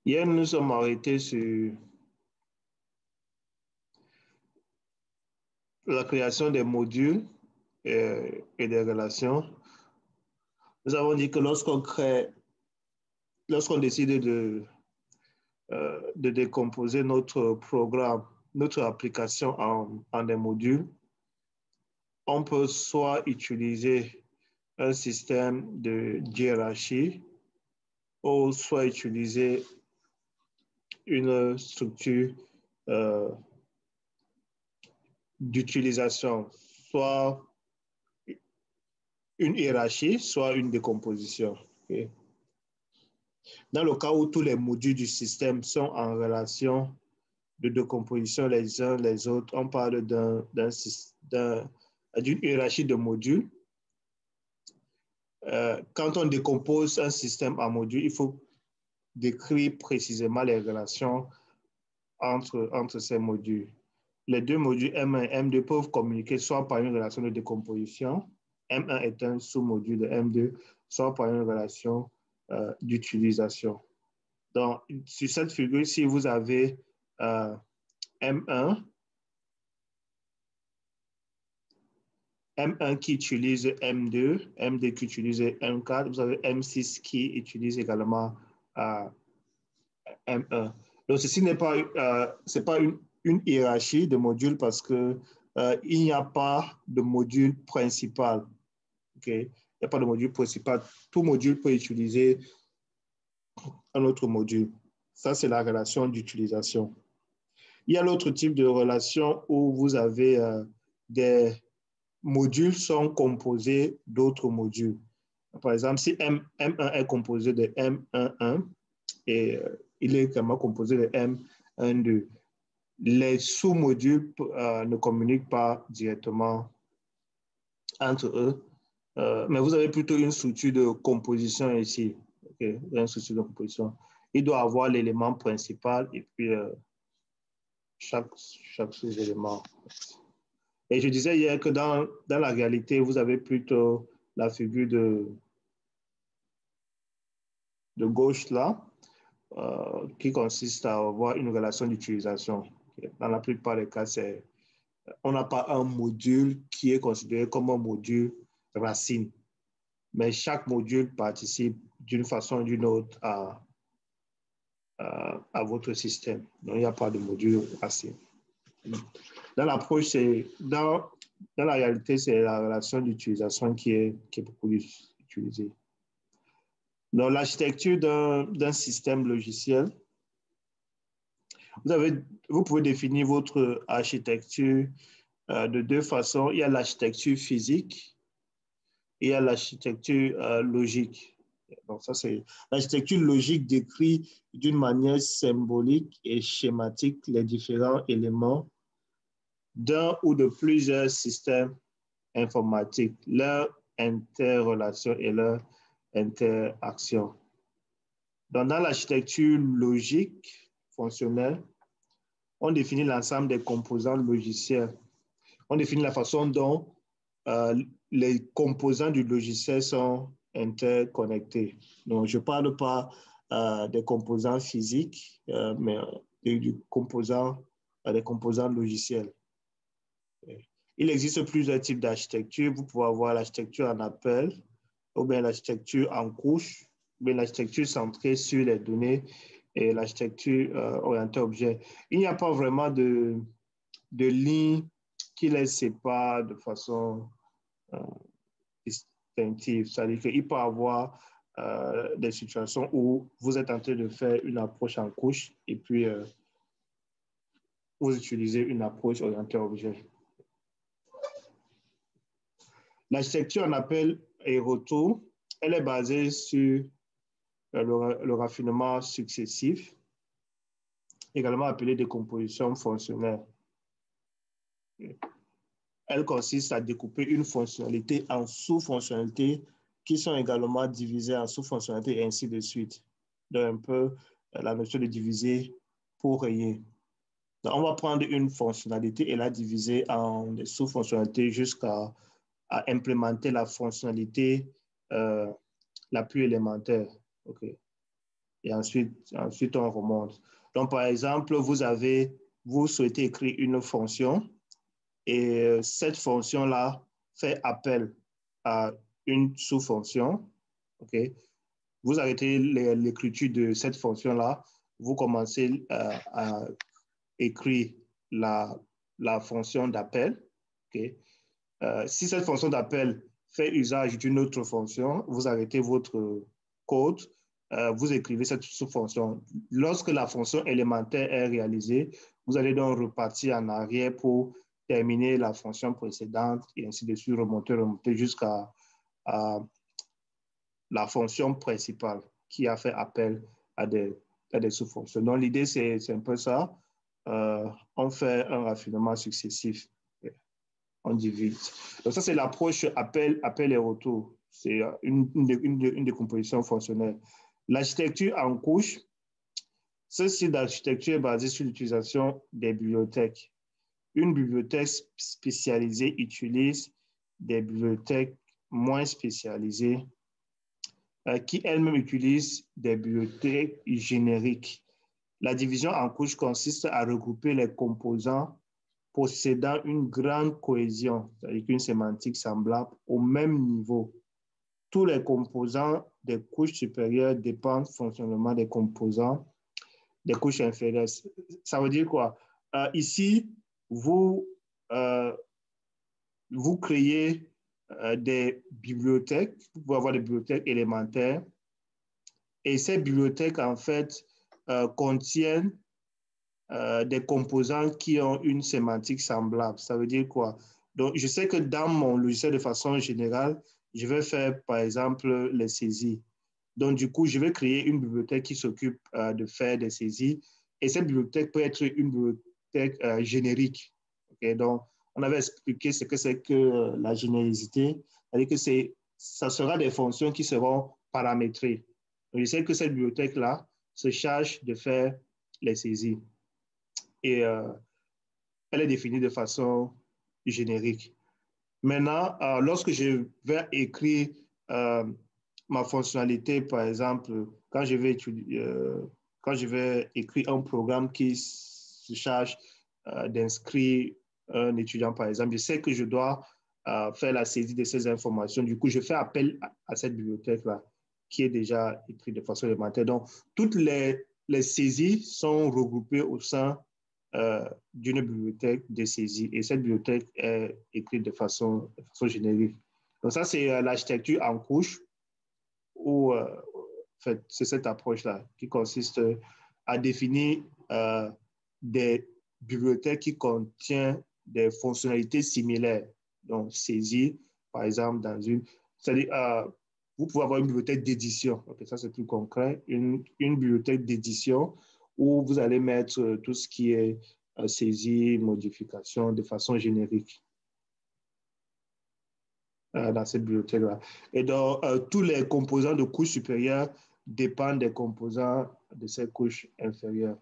Hier, nous nous sommes arrêtés sur la création des modules et des relations. Nous avons dit que lorsqu'on décide de décomposer notre programme, notre application en des modules, on peut soit utiliser un système de hiérarchie ou soit utiliser une structure euh, d'utilisation, soit une hiérarchie, soit une décomposition. Okay. Dans le cas où tous les modules du système sont en relation de décomposition les uns les autres, on parle d'une hiérarchie de modules. Quand on décompose un système en modules, il faut décrire précisément les relations entre ces modules. Les deux modules M1 et M2 peuvent communiquer soit par une relation de décomposition, M1 est un sous-module de M2, soit par une relation d'utilisation. Donc, sur cette figure, si vous avez M1, M1 qui utilise M2, M2 qui utilise M4, vous avez M6 qui utilise également M1. Donc, ceci n'est pas, c'est pas une hiérarchie de modules parce que il n'y a pas de module principal. Okay? Il n'y a pas de module principal. Tout module peut utiliser un autre module. Ça, c'est la relation d'utilisation. Il y a l'autre type de relation où vous avez des modules sont composés d'autres modules. Par exemple, si M1 est composé de M11 et il est également composé de M12, les sous-modules ne communiquent pas directement entre eux, mais vous avez plutôt une structure de composition ici. Okay? Une structure de composition. Il doit avoir l'élément principal et puis chaque sous-élément. Et je disais hier que dans la réalité, vous avez plutôt la figure de gauche là, qui consiste à avoir une relation d'utilisation. Dans la plupart des cas, on n'a pas un module qui est considéré comme un module racine, mais chaque module participe d'une façon ou d'une autre à votre système. Donc, il n'y a pas de module racine. Dans l'approche, dans la réalité, c'est la relation d'utilisation qui est beaucoup utilisée. Dans l'architecture d'un système logiciel, vous pouvez définir votre architecture de deux façons. Il y a l'architecture physique et il y a l'architecture logique. Donc ça, c'est l'architecture logique décrit d'une manière symbolique et schématique les différents éléments d'un ou de plusieurs systèmes informatiques, leur interrelation et leur interaction. Donc, dans l'architecture logique fonctionnelle, on définit l'ensemble des composants logiciels. On définit la façon dont les composants du logiciel sont interconnectés. Donc, je ne parle pas des composants physiques, mais des composants logiciels. Il existe plusieurs types d'architecture. Vous pouvez avoir l'architecture en appel, ou bien l'architecture en couche, ou bien l'architecture centrée sur les données et l'architecture orientée objet. Il n'y a pas vraiment de ligne qui les sépare de façon distinctive. C'est-à-dire qu'il peut y avoir des situations où vous êtes en train de faire une approche en couche et puis vous utilisez une approche orientée objet. L'architecture en appel et retour, elle est basée sur le raffinement successif, également appelé décomposition fonctionnelle. Elle consiste à découper une fonctionnalité en sous-fonctionnalités qui sont également divisées en sous-fonctionnalités et ainsi de suite. Donc, un peu la notion de diviser pour rayer. Donc, on va prendre une fonctionnalité et la diviser en des sous-fonctionnalités jusqu'à implémenter la fonctionnalité la plus élémentaire. Okay. et ensuite on remonte. Donc, par exemple, vous souhaitez écrire une fonction et cette fonction-là fait appel à une sous-fonction. OK? Vous arrêtez l'écriture de cette fonction-là, vous commencez à écrire la fonction d'appel. Okay? Si cette fonction d'appel fait usage d'une autre fonction, vous arrêtez votre code, vous écrivez cette sous-fonction. Lorsque la fonction élémentaire est réalisée, vous allez donc repartir en arrière pour terminer la fonction précédente et ainsi de suite, remonter jusqu'à la fonction principale qui a fait appel à des sous-fonctions. Donc, l'idée, c'est un peu ça. On fait un raffinement successif. On divise. Donc, ça, c'est l'approche appel et retour. C'est une décomposition fonctionnelle. L'architecture en couche, ce style d'architecture est basé sur l'utilisation des bibliothèques. Une bibliothèque spécialisée utilise des bibliothèques moins spécialisées qui elles-mêmes utilisent des bibliothèques génériques. La division en couches consiste à regrouper les composants possédant une grande cohésion, c'est-à-dire une sémantique semblable au même niveau. Tous les composants des couches supérieures dépendent fonctionnellement des composants des couches inférieures. Ça veut dire quoi? Ici, vous créez des bibliothèques, vous pouvez avoir des bibliothèques élémentaires, et ces bibliothèques, en fait, contiennent des composants qui ont une sémantique semblable. Ça veut dire quoi? Donc, je sais que dans mon logiciel, de façon générale, je vais faire, par exemple, les saisies. Donc, du coup, je vais créer une bibliothèque qui s'occupe de faire des saisies. Et cette bibliothèque peut être une bibliothèque générique. Okay? Donc, on avait expliqué ce que c'est que la généricité. C'est-à-dire que ça sera des fonctions qui seront paramétrées. Donc, je sais que cette bibliothèque-là se charge de faire les saisies. Et elle est définie de façon générique. Maintenant, lorsque je vais écrire ma fonctionnalité, par exemple, quand je vais écrire un programme qui se charge d'inscrire un étudiant, par exemple, je sais que je dois faire la saisie de ces informations. Du coup, je fais appel à cette bibliothèque-là qui est déjà écrite de façon élémentaire. Donc, toutes les saisies sont regroupées au sein d'une bibliothèque de saisie. Et cette bibliothèque est écrite de façon générique. Donc ça, c'est l'architecture en couche où en fait, c'est cette approche-là qui consiste à définir des bibliothèques qui contiennent des fonctionnalités similaires. Donc, saisie, par exemple, dans une... C'est-à-dire, vous pouvez avoir une bibliothèque d'édition. Okay, ça, c'est plus concret. Une bibliothèque d'édition où vous allez mettre tout ce qui est saisie, modification de façon générique dans cette bibliothèque-là. Et donc, tous les composants de couche supérieure dépendent des composants de ces couches inférieures.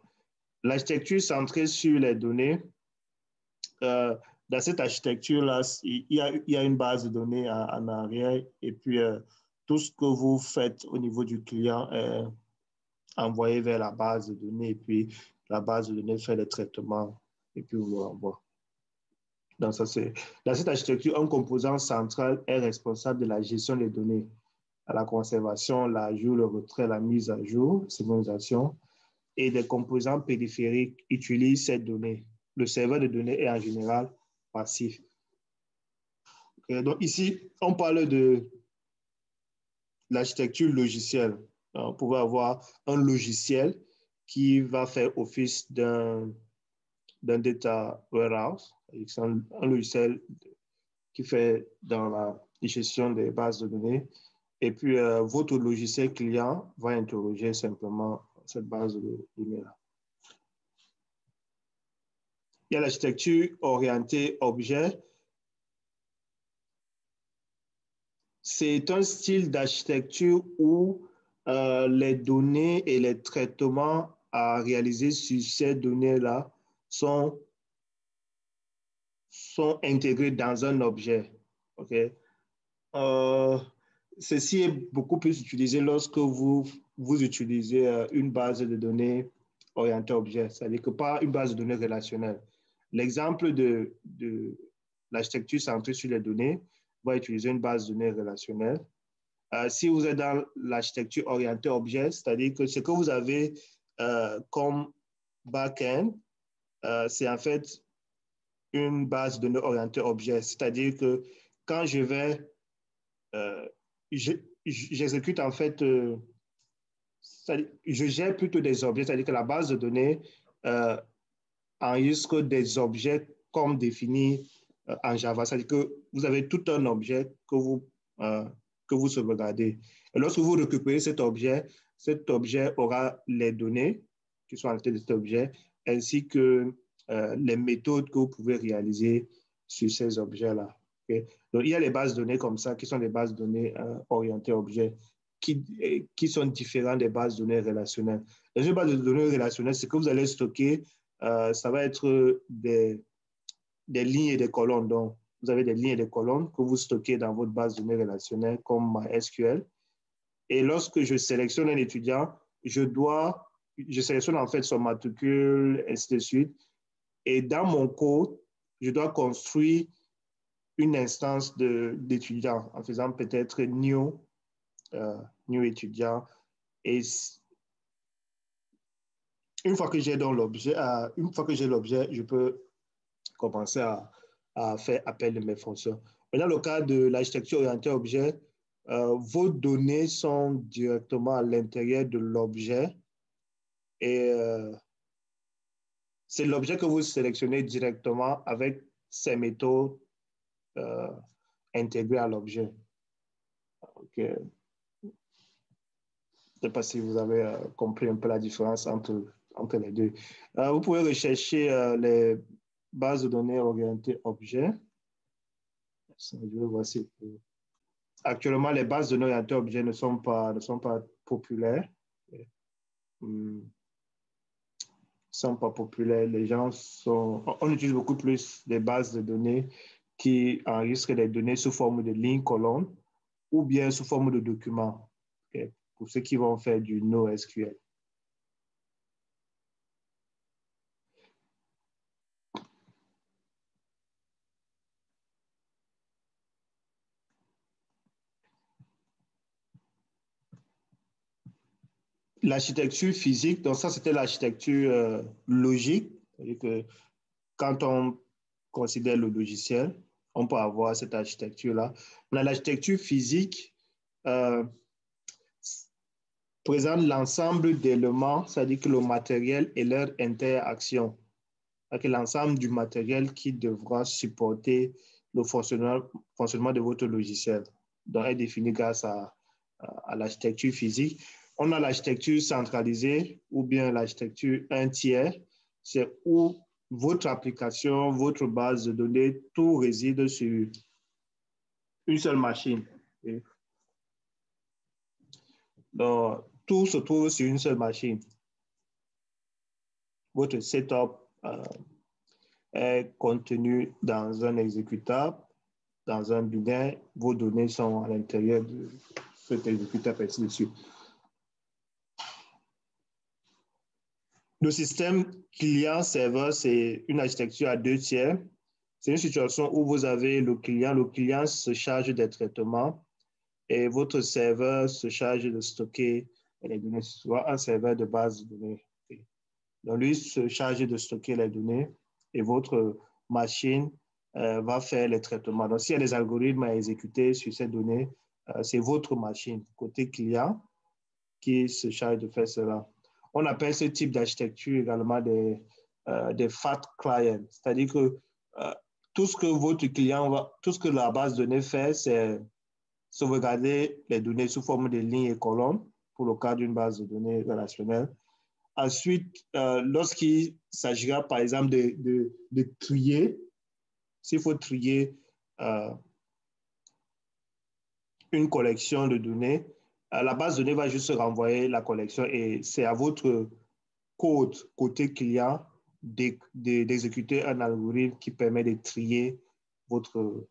L'architecture centrée sur les données, dans cette architecture-là, il y a une base de données en arrière et puis tout ce que vous faites au niveau du client est envoyé vers la base de données et puis la base de données fait les traitements et puis vous renvoie. Donc, dans cette architecture, un composant central est responsable de la gestion des données, à la conservation, l'ajout, le retrait, la mise à jour, sécurisation, et des composants périphériques utilisent ces données. Le serveur de données est en général passif. Okay, donc ici, on parle de l'architecture logicielle. On pouvait avoir un logiciel qui va faire office d'un data warehouse, un logiciel qui fait dans la gestion des bases de données. Et puis, votre logiciel client va interroger simplement cette base de données-là. Il y a l'architecture orientée objet. C'est un style d'architecture où les données et les traitements à réaliser sur ces données-là sont intégrés dans un objet. Okay? ceci est beaucoup plus utilisé lorsque vous utilisez une base de données orientée objet, c'est-à-dire que pas une base de données relationnelle. L'exemple de l'architecture centrée sur les données va utiliser une base de données relationnelle. Si vous êtes dans l'architecture orientée objet, c'est-à-dire que ce que vous avez comme back-end, c'est en fait une base de données orientée objet, c'est-à-dire que quand je vais euh, j'exécute en fait, je gère plutôt des objets, c'est-à-dire que la base de données euh, enregistre des objets comme définis en Java, c'est-à-dire que vous avez tout un objet que vous sauvegardez. Et lorsque vous récupérez cet objet aura les données qui sont à l'intérieur de cet objet, ainsi que les méthodes que vous pouvez réaliser sur ces objets-là. Okay? Donc, il y a les bases de données comme ça, qui sont des bases de données orientées objets, qui sont différentes des bases de données relationnelles. Dans une base de données relationnelle, ce que vous allez stocker, ça va être des lignes et des colonnes. Donc, vous avez des lignes et des colonnes que vous stockez dans votre base de données relationnelle comme MySQL. Et lorsque je sélectionne un étudiant, je sélectionne en fait son matricule, ainsi de suite. Et dans mon code, je dois construire une instance d'étudiant en faisant peut-être new étudiant. Et une fois que j'ai l'objet, je peux commencer à faire appel de mes fonctions. Mais dans le cas de l'architecture orientée objet, vos données sont directement à l'intérieur de l'objet et c'est l'objet que vous sélectionnez directement avec ces méthodes euh, intégrées à l'objet. Okay. Je ne sais pas si vous avez compris un peu la différence entre les deux. Vous pouvez rechercher les bases de données orientées objets. Je vais voir si actuellement, les bases de données orientées objets ne sont pas populaires. Ne sont pas populaires. On utilise beaucoup plus des bases de données qui enregistrent les données sous forme de lignes colonnes ou bien sous forme de documents, okay, pour ceux qui vont faire du NoSQL. L'architecture physique, donc ça, c'était l'architecture logique. C'est-à-dire que quand on considère le logiciel, on peut avoir cette architecture-là. L'architecture physique euh, présente l'ensemble d'éléments, c'est-à-dire que le matériel et leur interaction. C'est-à-dire l'ensemble du matériel qui devra supporter le fonctionnement de votre logiciel. Donc, est défini grâce à l'architecture physique. On a l'architecture centralisée ou bien l'architecture un tiers. C'est où votre application, votre base de données, tout réside sur une seule machine. Donc, tout se trouve sur une seule machine. Votre setup est contenu dans un exécutable, dans un binaire. Vos données sont à l'intérieur de cet exécutable, ainsi de suite. Le système client-serveur, c'est une architecture à deux tiers. C'est une situation où vous avez le client se charge des traitements et votre serveur se charge de stocker les données, soit un serveur de base de données. Donc, lui se charge de stocker les données et votre machine va faire les traitements. Donc, s'il y a des algorithmes à exécuter sur ces données, c'est votre machine, côté client, qui se charge de faire cela. On appelle ce type d'architecture également des fat clients, c'est-à-dire que tout ce que votre client va, tout ce que la base de données fait, c'est sauvegarder les données sous forme de lignes et colonnes pour le cas d'une base de données relationnelle. Ensuite, lorsqu'il s'agira, par exemple, de trier, s'il faut trier une collection de données, la base de données va juste renvoyer la collection et c'est à votre code côté client d'exécuter un algorithme qui permet de trier votre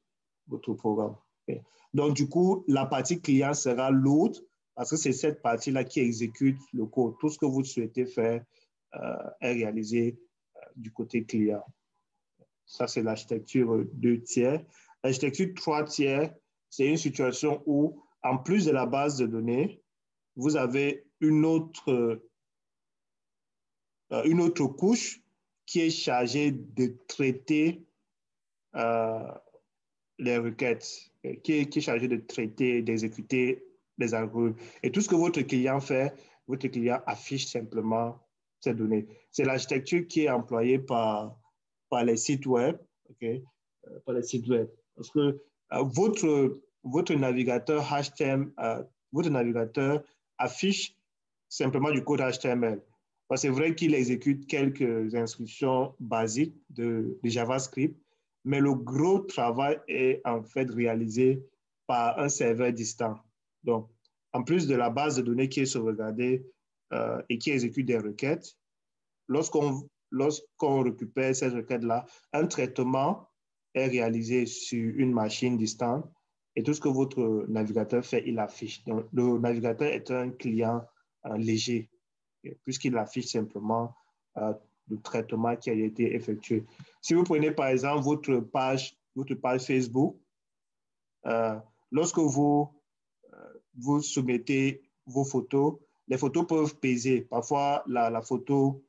programme. Okay. Donc, du coup, la partie client sera l'autre parce que c'est cette partie-là qui exécute le code. Tout ce que vous souhaitez faire est réalisé du côté client. Ça, c'est l'architecture 2 tiers. L'architecture 3 tiers, c'est une situation où, en plus de la base de données, vous avez une autre couche qui est chargée de traiter les requêtes, qui est chargée de traiter, d'exécuter les algorithmes. Et tout ce que votre client fait, votre client affiche simplement ces données. C'est l'architecture qui est employée par les sites web, okay? Par les sites web. Parce que votre navigateur HTML, votre navigateur affiche simplement du code HTML. C'est vrai qu'il exécute quelques instructions basiques de JavaScript, mais le gros travail est en fait réalisé par un serveur distant. Donc, en plus de la base de données qui est sauvegardée et qui exécute des requêtes, lorsqu'on récupère ces requêtes-là, un traitement est réalisé sur une machine distante et tout ce que votre navigateur fait, il affiche. Donc, le navigateur est un client léger puisqu'il affiche simplement le traitement qui a été effectué. Si vous prenez par exemple votre page Facebook, lorsque vous soumettez vos photos, les photos peuvent peser. Parfois, la photo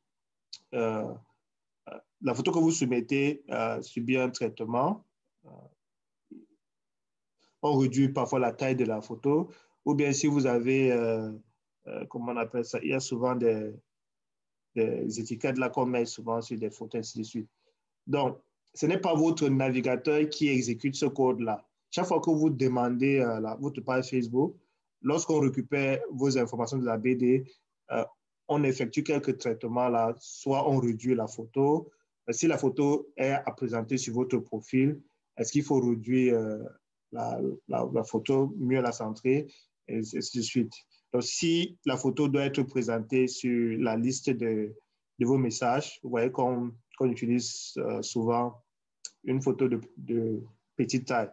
que vous soumettez subit un traitement. On réduit parfois la taille de la photo. Ou bien si vous avez, comment on appelle ça, il y a souvent des étiquettes là qu'on met souvent sur des photos, ainsi de suite. Donc, ce n'est pas votre navigateur qui exécute ce code-là. Chaque fois que vous demandez votre page Facebook, lorsqu'on récupère vos informations de la BD, on effectue quelques traitements là. Soit on réduit la photo. Si la photo est à présenter sur votre profil, est-ce qu'il faut réduire la photo, mieux la centrer, et ainsi de suite. Donc, si la photo doit être présentée sur la liste de vos messages, vous voyez qu'on utilise souvent une photo de petite taille.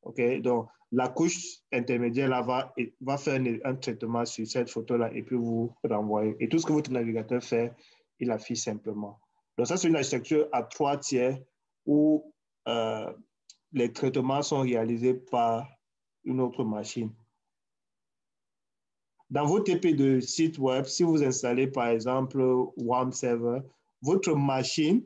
Okay? Donc, la couche intermédiaire là, va faire un traitement sur cette photo-là et puis vous renvoyez. Et tout ce que votre navigateur fait, il affiche simplement. Donc, ça, c'est une architecture à 3 tiers où les traitements sont réalisés par une autre machine. Dans vos TP de site web, si vous installez par exemple WAMP Server, votre machine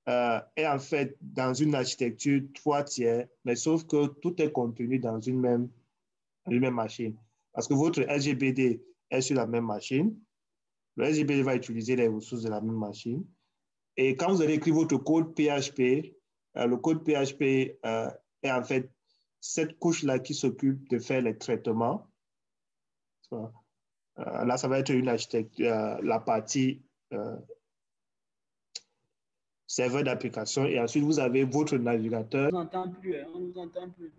est en fait dans une architecture 3 tiers, mais sauf que tout est contenu dans une même machine. Parce que votre SGBD est sur la même machine. Le SGBD va utiliser les ressources de la même machine. Et quand vous allez écrire votre code PHP, le code PHP est en fait cette couche-là qui s'occupe de faire les traitements. Là, ça va être une architecture, la partie serveur d'application. Et ensuite, vous avez votre navigateur. On ne nous entend plus, on ne nous entend plus.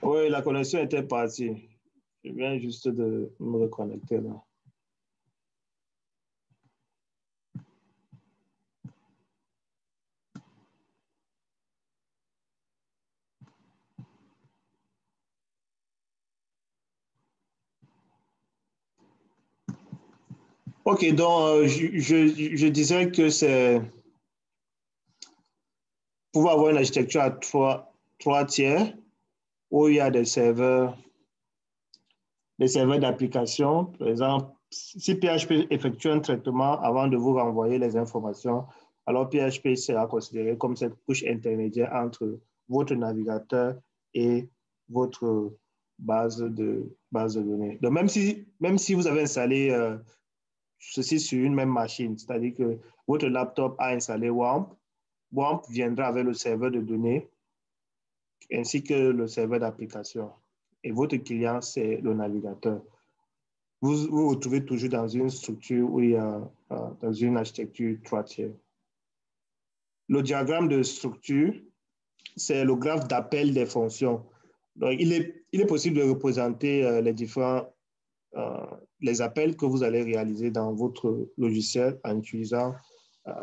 Oui, la connexion était partie. Je viens juste de me reconnecter là. OK, donc je disais que c'est pouvoir avoir une architecture à 3 tiers où il y a des serveurs d'application. Par exemple, si PHP effectue un traitement avant de vous renvoyer les informations, alors PHP sera considéré comme cette couche intermédiaire entre votre navigateur et votre base de données. Donc, même si vous avez installé ceci sur une même machine, c'est-à-dire que votre laptop a installé WAMP, WAMP viendra avec le serveur de données ainsi que le serveur d'application. Et votre client, c'est le navigateur. Vous vous retrouvez toujours dans une structure où il y a dans une architecture 3 tiers. Le diagramme de structure, c'est le graphe d'appel des fonctions. Donc, il est possible de représenter les différents les appels que vous allez réaliser dans votre logiciel en utilisant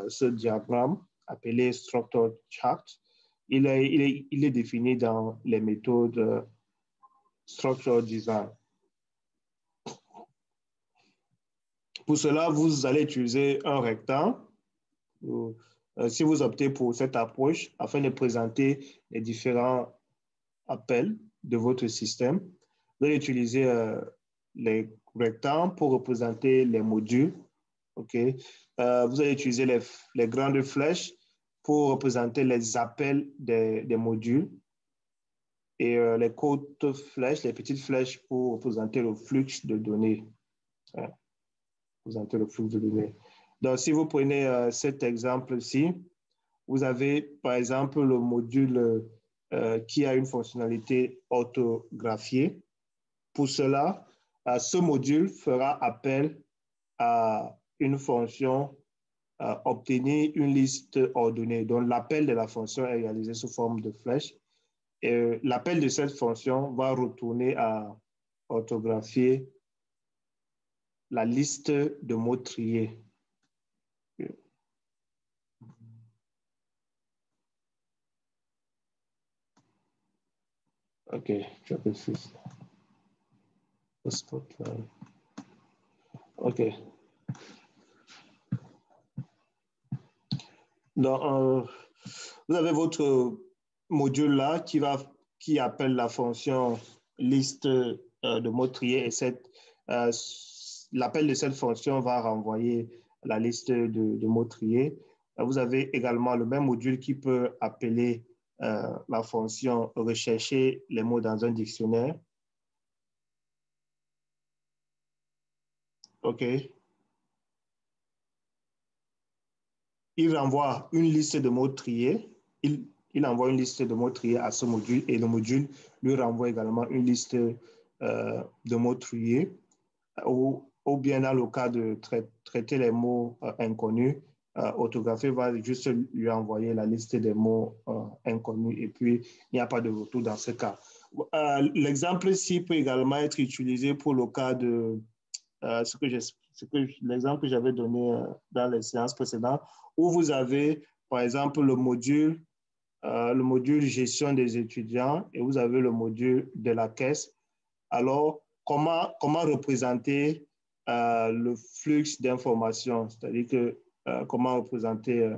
ce diagramme appelé structure chart. il est défini dans les méthodes Structure Design. Pour cela, vous allez utiliser un rectangle. Si vous optez pour cette approche, afin de présenter les différents appels de votre système, vous allez utiliser les rectangles pour représenter les modules. Okay? Vous allez utiliser les grandes flèches pour représenter les appels des modules et les courtes flèches, les petites flèches pour représenter le flux de données. Représenter le flux de données. Donc, si vous prenez cet exemple-ci, vous avez par exemple le module qui a une fonctionnalité orthographiée. Pour cela, ce module fera appel à une fonction obtenir une liste ordonnée. Donc, l'appel de la fonction est réalisé sous forme de flèche. Et l'appel de cette fonction va retourner à orthographier la liste de mots triés. OK, je peux faire ça. OK. Donc, vous avez votre module là qui appelle la fonction liste de mots triés et l'appel de cette fonction va renvoyer la liste de mots triés. Vous avez également le même module qui peut appeler la fonction rechercher les mots dans un dictionnaire. OK. Il renvoie une liste de mots triés. Il envoie une liste de mots triés à ce module et le module lui renvoie également une liste de mots triés. Ou bien dans le cas de traiter les mots inconnus, orthographier va juste lui envoyer la liste des mots inconnus et puis il n'y a pas de retour dans ce cas. L'exemple-ci peut également être utilisé pour le cas de l'exemple que j'avais donné dans les séances précédentes, où vous avez, par exemple, le module gestion des étudiants et vous avez le module de la caisse. Alors, comment représenter le flux d'informations, c'est-à-dire que comment représenter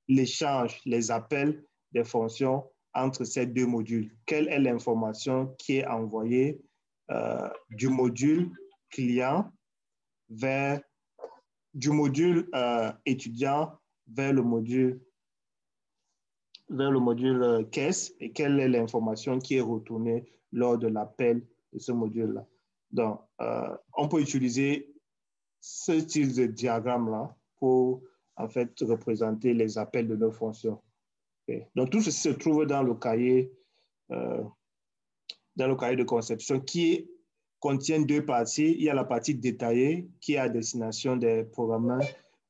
l'échange, les appels des fonctions entre ces deux modules. Quelle est l'information qui est envoyée du module client du module étudiant vers le module caisse et quelle est l'information qui est retournée lors de l'appel de ce module-là. Donc, on peut utiliser ce style de diagramme-là pour en fait représenter les appels de nos fonctions. Okay. Donc, tout ceci se trouve dans le cahier de conception qui contient deux parties. Il y a la partie détaillée qui est à destination des programmeurs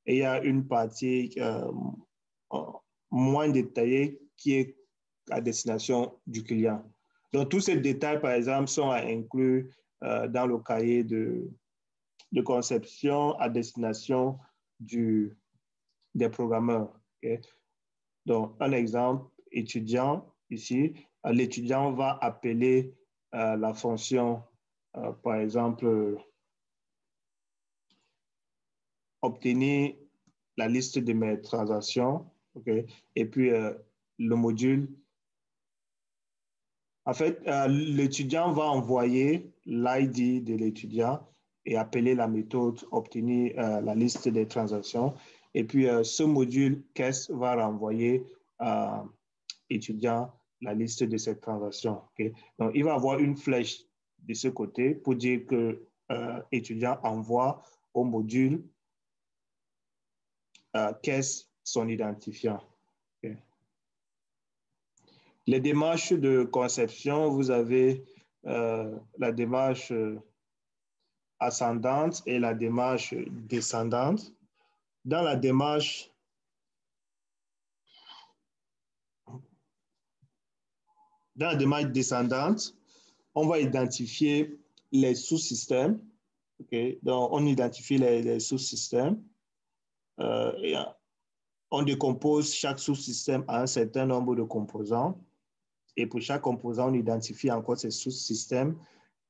et il y a une partie moins détaillée qui est à destination du client. Donc, tous ces détails, par exemple, sont à inclure dans le cahier de conception à destination des programmeurs. Okay? Donc, un exemple, étudiant, ici, l'étudiant va appeler la fonction, par exemple, obtenir la liste de mes transactions, okay? Et puis le module. En fait, l'étudiant va envoyer l'ID de l'étudiant et appeler la méthode obtenir la liste des transactions. Et puis, ce module caisse va renvoyer à l'étudiant la liste de ces transactions. Okay? Donc, il va avoir une flèche de ce côté pour dire que l'étudiant envoie au module caisse son identifiant. Okay? Les démarches de conception, vous avez la démarche ascendante et la démarche descendante. Dans la démarche descendante, on va identifier les sous-systèmes. Okay? Donc, on identifie les sous-systèmes. on décompose chaque sous-système à un certain nombre de composants. Et pour chaque composant, on identifie encore ces sous-systèmes.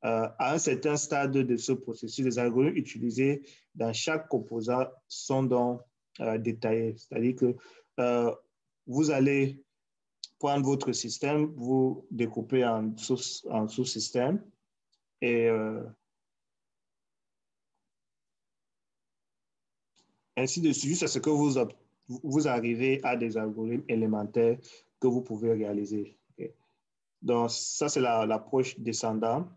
À un certain stade de ce processus, les algorithmes utilisés dans chaque composant sont donc détaillés. C'est-à-dire que vous allez prendre votre système, vous découper en sous-systèmes et ainsi de suite, jusqu'à ce que vous arrivez à des algorithmes élémentaires que vous pouvez réaliser. Okay. Donc, ça, c'est l'approche descendante.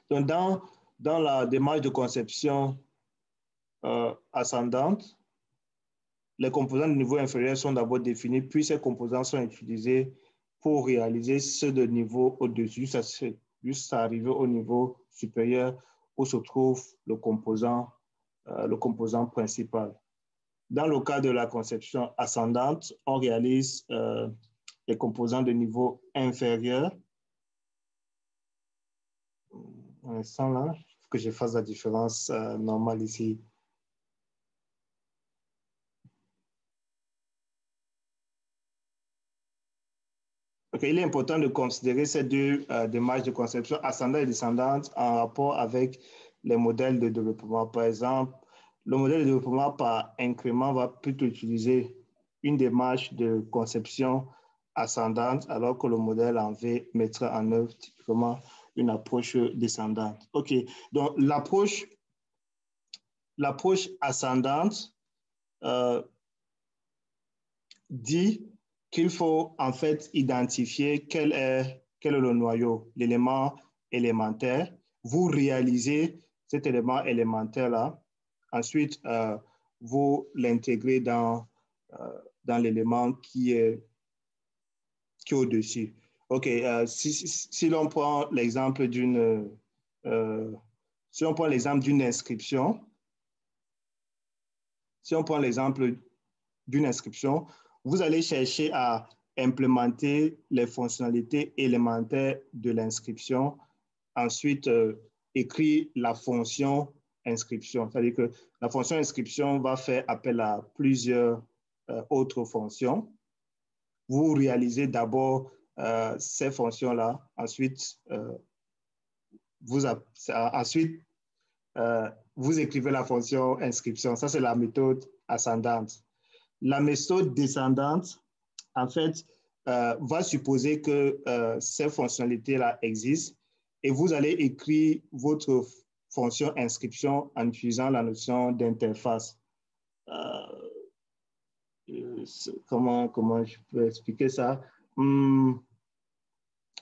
Donc, dans la démarche de conception ascendante, les composants de niveau inférieur sont d'abord définis, puis ces composants sont utilisés pour réaliser ceux de niveau au-dessus, jusqu'à arriver au niveau supérieur où se trouve le composant principal. Dans le cas de la conception ascendante, on réalise les composants de niveau inférieur. Un instant là, il faut que je fasse la différence normale ici. Okay, il est important de considérer ces deux démarches de conception ascendante et descendante en rapport avec les modèles de développement. Par exemple, le modèle de développement par incrément va plutôt utiliser une démarche de conception ascendante, alors que le modèle en V mettra en œuvre typiquement une approche descendante. OK, donc l'approche ascendante dit qu'il faut en fait identifier quel est le noyau, l'élément élémentaire. Vous réalisez cet élément élémentaire-là. Ensuite, vous l'intégrez dans l'élément qui est au-dessus. OK, si l'on prend l'exemple d'une inscription, vous allez chercher à implémenter les fonctionnalités élémentaires de l'inscription. Ensuite, écrire la fonction inscription. C'est-à-dire que la fonction inscription va faire appel à plusieurs autres fonctions. Vous réalisez d'abord ces fonctions-là. Ensuite, vous écrivez la fonction inscription. Ça, c'est la méthode ascendante. La méthode descendante, en fait, va supposer que ces fonctionnalités-là existent et vous allez écrire votre fonction inscription en utilisant la notion d'interface. Comment je peux expliquer ça?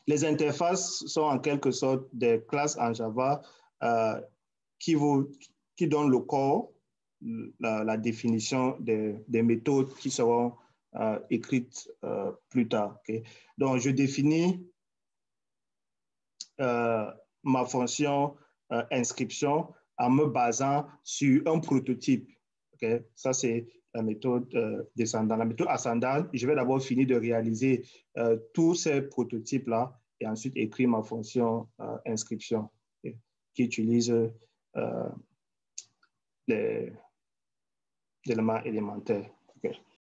Les interfaces sont en quelque sorte des classes en Java qui donnent le corps, la définition des méthodes qui seront écrites plus tard. Okay? Donc, je définis ma fonction inscription en me basant sur un prototype. Okay? Ça, c'est la méthode descendante. La méthode ascendante, je vais d'abord finir de réaliser tous ces prototypes-là et ensuite écrire ma fonction inscription okay? Qui utilise les éléments élémentaires. Okay.